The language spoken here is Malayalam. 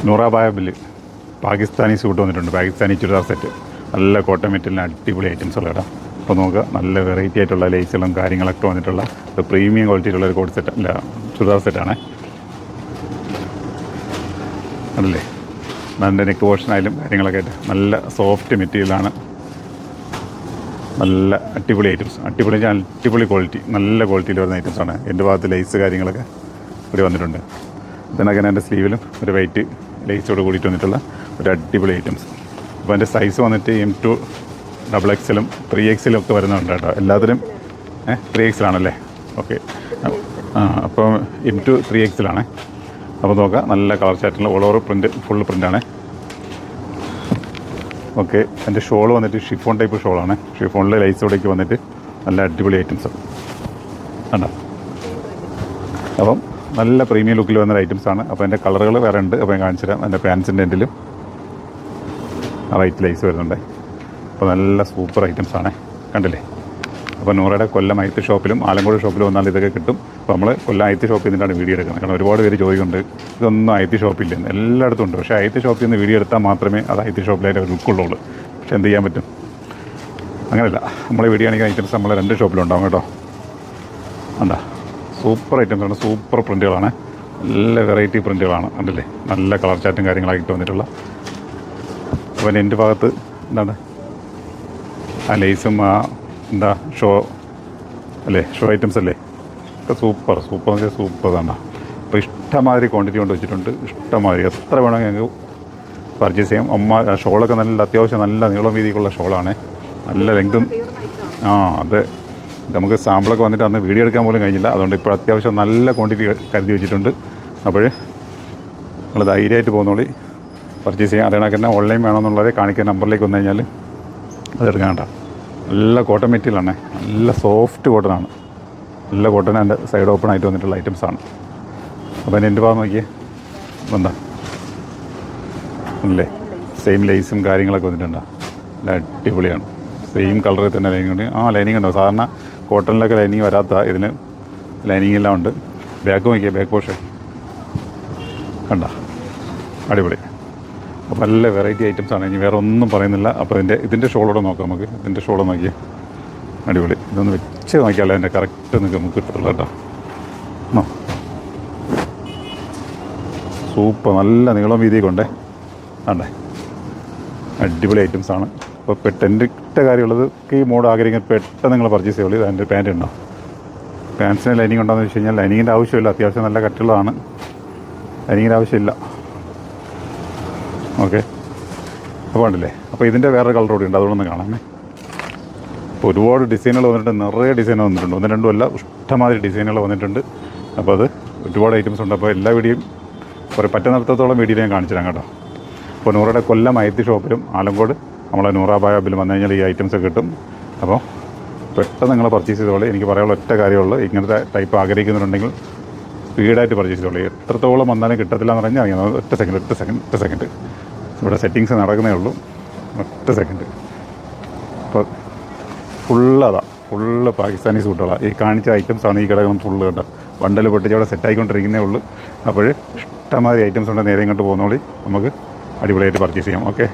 നൂറാബായ ബില്ല് പാകിസ്ഥാനി സൂട്ട് വന്നിട്ടുണ്ട്, പാകിസ്ഥാനി ചുരിദാർ സെറ്റ്. നല്ല കോട്ടൺ മെറ്റീരിയലിന് അടിപൊളി ഐറ്റംസ് ഉള്ള ഇടാം. അപ്പോൾ നോക്കുക, നല്ല വെറൈറ്റി ആയിട്ടുള്ള ലേസുകളും കാര്യങ്ങളൊക്കെ വന്നിട്ടുള്ള ഒരു പ്രീമിയം ക്വാളിറ്റിയിലുള്ള ഒരു കോട്ട് സെറ്റ് അല്ല ചുരിദാർ സെറ്റാണ്. അതല്ലേ, നല്ല നെക്ക് പോർഷനായാലും കാര്യങ്ങളൊക്കെ ആയിട്ട് നല്ല സോഫ്റ്റ് മെറ്റീരിയലാണ്. നല്ല അടിപൊളി ഐറ്റംസ്, അടിപൊളി ക്വാളിറ്റി, നല്ല ക്വാളിറ്റിയിൽ വരുന്ന ഐറ്റംസാണ്. എൻ്റെ ഭാഗത്ത് ലേസ് കാര്യങ്ങളൊക്കെ ഇവിടെ വന്നിട്ടുണ്ട്. ഇതിനൊക്കെ എൻ്റെ സ്ലീവിലും ഒരു വൈറ്റ് ലേസോട് കൂടിയിട്ട് വന്നിട്ടുള്ള ഒരു അടിപൊളി ഐറ്റംസ്. അപ്പോൾ എൻ്റെ സൈസ് വന്നിട്ട് M2 XXL 3XL ഒക്കെ വരുന്നുണ്ട് കേട്ടോ. എല്ലാത്തിലും 3XL ആണല്ലേ? ഓക്കെ. അപ്പോൾ M2 3XL ആണ്. അപ്പോൾ നോക്കാം, നല്ല കളർ ചാറ്റുള്ള ഓൾ ഓവർ പ്രിൻറ്റ്, ഫുൾ പ്രിൻ്റാണ്. ഓക്കെ. എൻ്റെ ഷോൾ വന്നിട്ട് ഷിഫോൺ ടൈപ്പ് ഷോളാണ്. ഷിഫോണിൽ ലൈസോടേക്ക് വന്നിട്ട് നല്ല അടിപൊളി ഐറ്റംസ് കണ്ടോ. അപ്പം നല്ല പ്രീമിയം ലുക്കിൽ വന്ന ഐറ്റംസാണ്. അപ്പോൾ എൻ്റെ കളറുകൾ വേറെ ഉണ്ട്, അപ്പോൾ ഞാൻ കാണിച്ചു തരാം. എൻ്റെ പാൻസിൻ്റെ എൻഡിലും വൈറ്റ് ലൈസ് വരുന്നുണ്ട്. അപ്പോൾ നല്ല സൂപ്പർ ഐറ്റംസാണ്, കണ്ടില്ലേ. അപ്പോൾ നൂറയുടെ കൊല്ലം ഐത്ത് ഷോപ്പിലും ആലങ്കോട് ഷോപ്പിലും വന്നാൽ ഇതൊക്കെ കിട്ടും. അപ്പോൾ നമ്മൾ കൊല്ലം ഐത്ത് ഷോപ്പിൽ നിന്നിട്ടാണ് വീഡിയോ എടുക്കുന്നത്. കാരണം ഒരുപാട് പേര് ചോദിക്കുന്നുണ്ട് ഇതൊന്നും ഐത്ത് ഷോപ്പില്ലെന്ന്. എല്ലായിടത്തും ഉണ്ട്, പക്ഷേ ഐത്ത് ഷോപ്പിൽ നിന്ന് വീഡിയോ എടുത്താൽ മാത്രമേ അത് ഐത്ത് ഷോപ്പിലായിട്ട് ഒരു ലുക്കുള്ളൂ. പക്ഷേ എന്ത് ചെയ്യാൻ പറ്റും, അങ്ങനെയല്ല. നമ്മൾ വീഡിയോ ആണെങ്കിൽ ഐറ്റംസ് നമ്മൾ 2 ഷോപ്പിലുണ്ടാവും കേട്ടോ. എന്താ സൂപ്പർ ഐറ്റംസാണ്, സൂപ്പർ പ്രിൻറ്റുകളാണ്, നല്ല വെറൈറ്റി പ്രിൻറ്റുകളാണ്. കണ്ടില്ലേ, നല്ല കളർ ചാറ്റും കാര്യങ്ങളായിട്ട് വന്നിട്ടുള്ള. അപ്പോൾ എൻ്റെ ഭാഗത്ത് എന്താണ് ആ ലേസും എന്താ ഷോ അല്ലേ, ഷോ ഐറ്റംസ് അല്ലേ, ഒക്കെ സൂപ്പർ എന്ന് വെച്ചാൽ സൂപ്പർ തന്നെ. അപ്പോൾ ഇഷ്ടമാതിരി ക്വാണ്ടിറ്റി കൊണ്ട് വെച്ചിട്ടുണ്ട്, ഇഷ്ടമാതിരി എത്ര വേണമെങ്കിൽ ഞങ്ങൾക്ക് പർച്ചേസ് ചെയ്യാം. ഷോളൊക്കെ നല്ല അത്യാവശ്യം നല്ല നീളം വീതിക്കുള്ള ഷോളാണ്, നല്ല ലെങ്തും. അതെ, നമുക്ക് സാമ്പിളൊക്കെ വന്നിട്ട് അന്ന് വീഡിയോ എടുക്കാൻ പോലും കഴിഞ്ഞില്ല. അതുകൊണ്ട് ഇപ്പോൾ അത്യാവശ്യം നല്ല ക്വാണ്ടിറ്റി കരുതി വെച്ചിട്ടുണ്ട്. അപ്പോൾ നമ്മൾ ധൈര്യമായിട്ട് പോകുന്നോളി, പർച്ചേസ് ചെയ്യാം. അതേ കണക്ക് തന്നെ ഓൺലൈൻ വേണമെന്നുള്ളവരെ കാണിക്കുന്ന നമ്പറിലേക്ക് വന്നു കഴിഞ്ഞാൽ അതെടുക്കാൻ കേട്ടോ. നല്ല കോട്ടൺ മെറ്റീരിയലാണ്, നല്ല സോഫ്റ്റ് കോട്ടനാണ്, നല്ല കോട്ടൺ. എൻ്റെ സൈഡ് ഓപ്പൺ ആയിട്ട് വന്നിട്ടുള്ള ഐറ്റംസാണ്. അപ്പോൾ എൻ്റെ ഭാഗം നോക്കിയേ, എന്താ അല്ലേ, സെയിം ലേസും കാര്യങ്ങളൊക്കെ വന്നിട്ടുണ്ട്, നല്ല അടിപൊളിയാണ്. സെയിം കളറിൽ തന്നെ ലൈനിങ് ഉണ്ട്. ലൈനിങ് ഉണ്ടോ, സാധാരണ കോട്ടണിലൊക്കെ ലൈനിങ് വരാത്ത ഇതിന് ലൈനിങ് എല്ലാം ഉണ്ട്. ബാക്ക് നോക്കിയേ, ബാക്ക് പോർഷൻ കണ്ട, അടിപൊളി. അപ്പോൾ നല്ല വെറൈറ്റി ഐറ്റംസാണ്, ഇനി വേറെ ഒന്നും പറയുന്നില്ല. അപ്പോൾ ഇതിൻ്റെ ഷോളോടെ നോക്കാം നമുക്ക്. ഇതിൻ്റെ ഷോളോ നോക്കിയേ, അടിപൊളി. ഇതൊന്ന് വെച്ച് നോക്കിയാലോ എൻ്റെ കറക്റ്റ് നമുക്ക് കിട്ടുള്ളൂ കേട്ടോ. സൂപ്പർ, നല്ല നീളം വീതി കൊണ്ടേ ആണ്ടേ, അടിപൊളി ഐറ്റംസാണ്. അപ്പോൾ എൻ്റെ കാര്യമുള്ളത് ഈ മോഡ് ആഗ്രഹിക്കുന്ന പെട്ടെന്ന് നിങ്ങൾ പർച്ചേസ് ചെയ്യുള്ളൂ. അതിൻ്റെ പാൻറ്റ് ഉണ്ടോ, പാൻസിന് ലൈനിങ് ഉണ്ടോയെന്ന് വെച്ച് കഴിഞ്ഞാൽ ലൈനിങ്ങിൻ്റെ ആവശ്യമില്ല, അത്യാവശ്യം നല്ല കട്ടുള്ളതാണ്, ലൈനിങ്ങിൻ്റെ ആവശ്യമില്ല. ഓക്കെ, അപ്പോൾ ഉണ്ടല്ലേ. അപ്പോൾ ഇതിൻ്റെ വേറെ കളർ കൂടി ഉണ്ട്, അതുകൊണ്ടൊന്ന് കാണാമേ. അപ്പോൾ ഒരുപാട് ഡിസൈനുകൾ വന്നിട്ടുണ്ട്, നിറയെ ഡിസൈൻ വന്നിട്ടുണ്ട്, 1-2 അല്ല, ഇഷ്ടമാതിരി ഡിസൈനുകൾ വന്നിട്ടുണ്ട്. അപ്പോൾ അത് ഒരുപാട് ഐറ്റംസ് ഉണ്ട്. അപ്പോൾ എല്ലാ വീഡിയോയും പറ്റുന്നിടത്തോളം വീഡിയോ ഞാൻ കാണിച്ചു തരാം കേട്ടോ. അപ്പോൾ നൂറയുടെ കൊല്ലം ഐത്ത് ഷോപ്പിലും ആലങ്കോട് നമ്മളെ നൂറാബായ ബില്ലും വന്നു കഴിഞ്ഞാൽ ഈ ഐറ്റംസ് കിട്ടും. അപ്പോൾ പെട്ടെന്ന് നിങ്ങൾ പർച്ചേസ് ചെയ്തോളൂ. എനിക്ക് പറയാനുള്ള ഒറ്റ കാര്യമുള്ളൂ, ഇങ്ങനത്തെ ടൈപ്പ് ആഗ്രഹിക്കുന്നുണ്ടെങ്കിൽ സ്പീഡായിട്ട് പർച്ചേസ് ചെയ്തോളൂ. എത്രത്തോളം വന്നാലും കിട്ടത്തില്ല എന്ന് പറഞ്ഞാൽ ഒറ്റ സെക്കൻഡ് ഇവിടെ സെറ്റിങ്സ് നടക്കുന്നേ ഉള്ളൂ, ഒറ്റ സെക്കൻഡ്. അപ്പോൾ ഫുള്ള് പാകിസ്ഥാനി സൂട്ടുകളാണ് ഈ കാണിച്ച ഐറ്റംസാണ്. ഈ കിടക്കുന്നത് ഫുള്ള് കേട്ടോ, ബണ്ടൽ പൊട്ടിച്ച് അവിടെ സെറ്റായിക്കൊണ്ടിരിക്കുന്നേ ഉള്ളൂ. അപ്പോൾ ഇഷ്ടമാതിരി ഐറ്റംസ് ഉണ്ട്, നേരെ ഇങ്ങോട്ട് പോകുന്നോളി, നമുക്ക് അടിപൊളിയായിട്ട് പർച്ചേസ് ചെയ്യാം. ഓക്കെ.